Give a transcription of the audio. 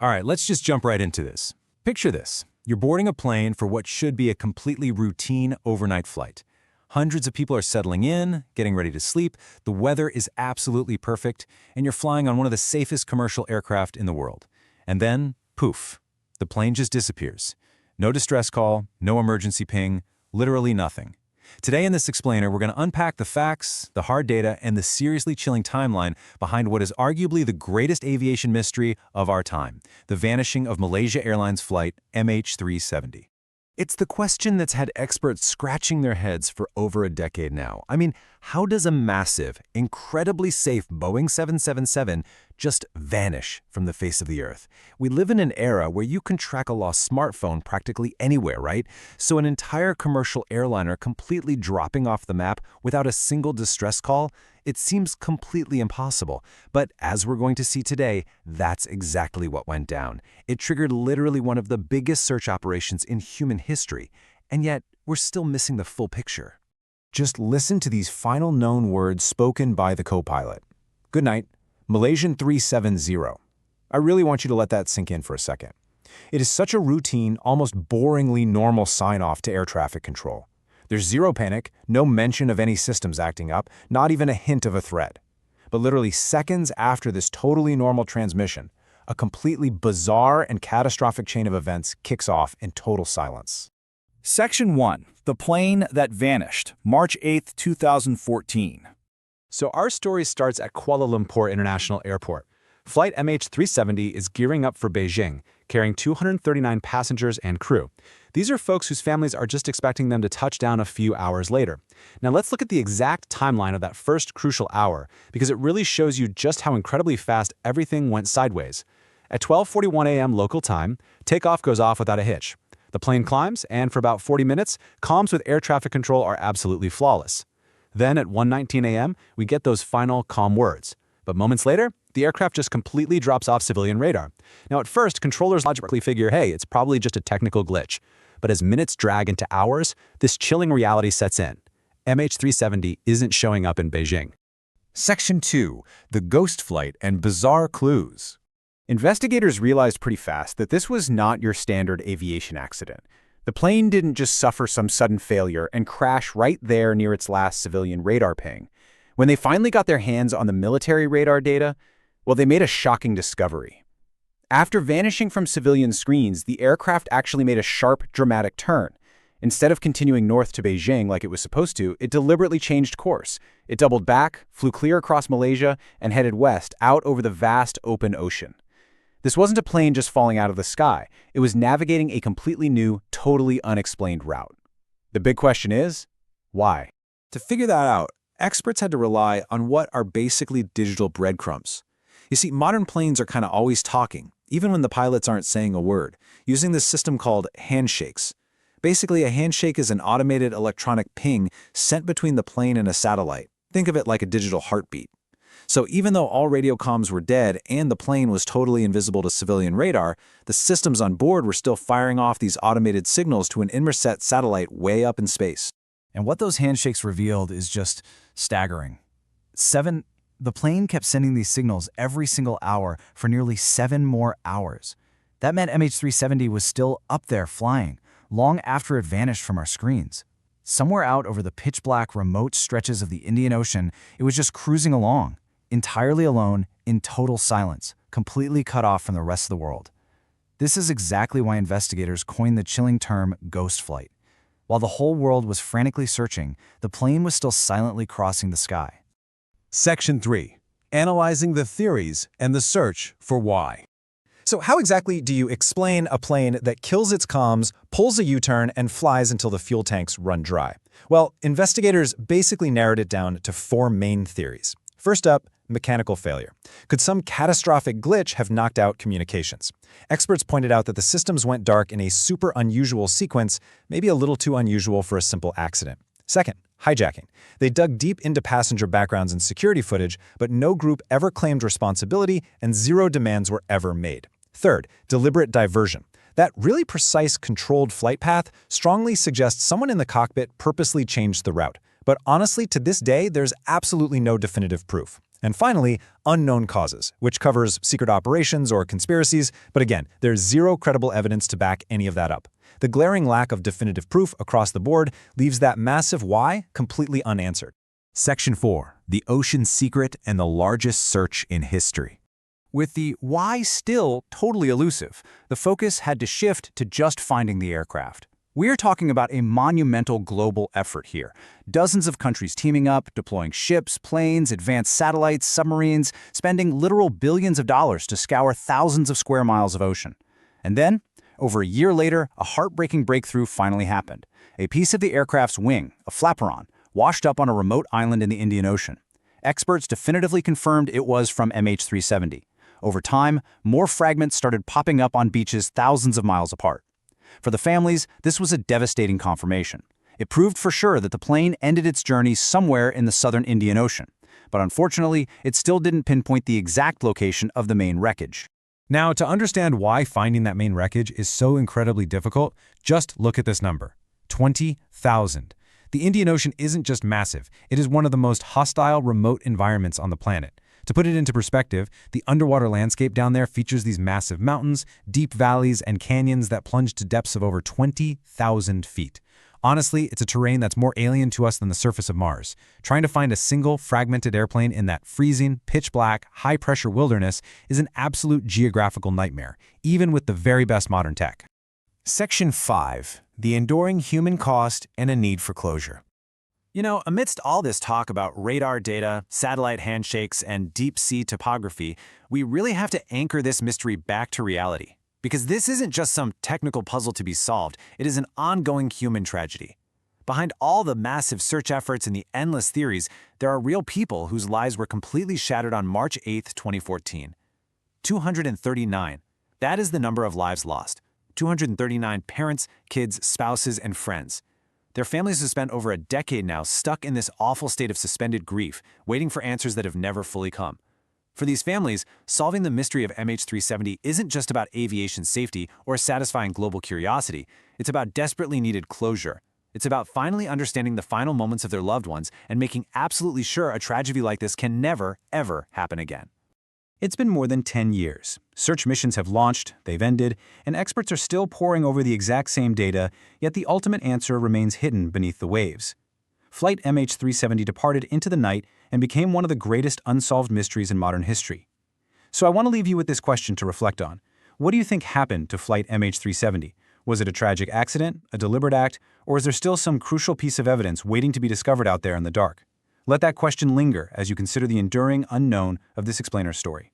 All right, let's just jump right into this. Picture this. You're boarding a plane for what should be a completely routine overnight flight. Hundreds of people are settling in, getting ready to sleep, the weather is absolutely perfect, and you're flying on one of the safest commercial aircraft in the world. And then, poof, the plane just disappears. No distress call, no emergency ping, literally nothing. Today in this explainer, we're going to unpack the facts, the hard data, and the seriously chilling timeline behind what is arguably the greatest aviation mystery of our time, the vanishing of Malaysia Airlines Flight MH370. It's the question that's had experts scratching their heads for over a decade now. I mean, how does a massive, incredibly safe Boeing 777 just vanish from the face of the Earth? We live in an era where you can track a lost smartphone practically anywhere, right? So an entire commercial airliner completely dropping off the map without a single distress call, it seems completely impossible. But as we're going to see today, that's exactly what went down. It triggered literally one of the biggest search operations in human history, and yet we're still missing the full picture. Just listen to these final known words spoken by the co-pilot. Good night, Malaysian 370. I really want you to let that sink in for a second. It is such a routine, almost boringly normal sign-off to air traffic control. There's zero panic, no mention of any systems acting up, not even a hint of a threat. But literally seconds after this totally normal transmission, a completely bizarre and catastrophic chain of events kicks off in total silence. Section 1. The Plane That Vanished, March 8, 2014. So our story starts at Kuala Lumpur International Airport. Flight MH370 is gearing up for Beijing, carrying 239 passengers and crew. These are folks whose families are just expecting them to touch down a few hours later. Now let's look at the exact timeline of that first crucial hour, because it really shows you just how incredibly fast everything went sideways. At 12:41 a.m. local time, takeoff goes off without a hitch. The plane climbs, and for about 40 minutes, comms with air traffic control are absolutely flawless. Then at 1:19 a.m., we get those final calm words. But moments later, the aircraft just completely drops off civilian radar. Now at first, controllers logically figure, hey, it's probably just a technical glitch. But as minutes drag into hours, this chilling reality sets in. MH370 isn't showing up in Beijing. Section 2. The Ghost Flight and Bizarre Clues. Investigators realized pretty fast that this was not your standard aviation accident. The plane didn't just suffer some sudden failure and crash right there near its last civilian radar ping. When they finally got their hands on the military radar data, well, they made a shocking discovery. After vanishing from civilian screens, the aircraft actually made a sharp, dramatic turn. Instead of continuing north to Beijing like it was supposed to, it deliberately changed course. It doubled back, flew clear across Malaysia, and headed west out over the vast open ocean. This wasn't a plane just falling out of the sky. It was navigating a completely new, totally unexplained route. The big question is, why? To figure that out, experts had to rely on what are basically digital breadcrumbs. You see, modern planes are kind of always talking, even when the pilots aren't saying a word, using this system called handshakes. Basically, a handshake is an automated electronic ping sent between the plane and a satellite. Think of it like a digital heartbeat. So even though all radio comms were dead and the plane was totally invisible to civilian radar, the systems on board were still firing off these automated signals to an Inmarsat satellite way up in space. And what those handshakes revealed is just staggering. The plane kept sending these signals every single hour for nearly 7 more hours. That meant MH370 was still up there flying, long after it vanished from our screens. Somewhere out over the pitch-black remote stretches of the Indian Ocean, it was just cruising along, entirely alone, in total silence, completely cut off from the rest of the world. This is exactly why investigators coined the chilling term ghost flight. While the whole world was frantically searching, the plane was still silently crossing the sky. Section 3. Analyzing the theories and the search for why. So how exactly do you explain a plane that kills its comms, pulls a U-turn, and flies until the fuel tanks run dry? Well, investigators basically narrowed it down to 4 main theories. First up, mechanical failure. Could some catastrophic glitch have knocked out communications? Experts pointed out that the systems went dark in a super unusual sequence, maybe a little too unusual for a simple accident. Second, hijacking. They dug deep into passenger backgrounds and security footage, but no group ever claimed responsibility and 0 demands were ever made. Third, deliberate diversion. That really precise, controlled flight path strongly suggests someone in the cockpit purposely changed the route. But honestly, to this day, there's absolutely no definitive proof. And finally, unknown causes, which covers secret operations or conspiracies, but again, there's zero credible evidence to back any of that up. The glaring lack of definitive proof across the board leaves that massive why completely unanswered. Section 4. The Ocean Secret and the Largest Search in History. With the why still totally elusive, the focus had to shift to just finding the aircraft. We're talking about a monumental global effort here. Dozens of countries teaming up, deploying ships, planes, advanced satellites, submarines, spending literal billions of dollars to scour thousands of square miles of ocean. And then, over a year later, a heartbreaking breakthrough finally happened. A piece of the aircraft's wing, a flaperon, washed up on a remote island in the Indian Ocean. Experts definitively confirmed it was from MH370. Over time, more fragments started popping up on beaches thousands of miles apart. For the families, this was a devastating confirmation. It proved for sure that the plane ended its journey somewhere in the southern Indian Ocean. But unfortunately, it still didn't pinpoint the exact location of the main wreckage. Now, to understand why finding that main wreckage is so incredibly difficult, just look at this number: 20,000. The Indian Ocean isn't just massive, it is one of the most hostile, remote environments on the planet. To put it into perspective, the underwater landscape down there features these massive mountains, deep valleys, and canyons that plunge to depths of over 20,000 feet. Honestly, it's a terrain that's more alien to us than the surface of Mars. Trying to find a single, fragmented airplane in that freezing, pitch-black, high-pressure wilderness is an absolute geographical nightmare, even with the very best modern tech. Section 5. The Enduring Human Cost and a Need for Closure. You know, amidst all this talk about radar data, satellite handshakes, and deep-sea topography, we really have to anchor this mystery back to reality. Because this isn't just some technical puzzle to be solved, it is an ongoing human tragedy. Behind all the massive search efforts and the endless theories, there are real people whose lives were completely shattered on March 8, 2014. 239. That is the number of lives lost. 239 parents, kids, spouses, and friends. Their families have spent over a decade now stuck in this awful state of suspended grief, waiting for answers that have never fully come. For these families, solving the mystery of MH370 isn't just about aviation safety or satisfying global curiosity. It's about desperately needed closure. It's about finally understanding the final moments of their loved ones and making absolutely sure a tragedy like this can never, ever happen again. It's been more than 10 years. Search missions have launched, they've ended, and experts are still poring over the exact same data, yet the ultimate answer remains hidden beneath the waves. Flight MH370 departed into the night and became one of the greatest unsolved mysteries in modern history. So I want to leave you with this question to reflect on. What do you think happened to Flight MH370? Was it a tragic accident, a deliberate act, or is there still some crucial piece of evidence waiting to be discovered out there in the dark? Let that question linger as you consider the enduring unknown of this explainer's story.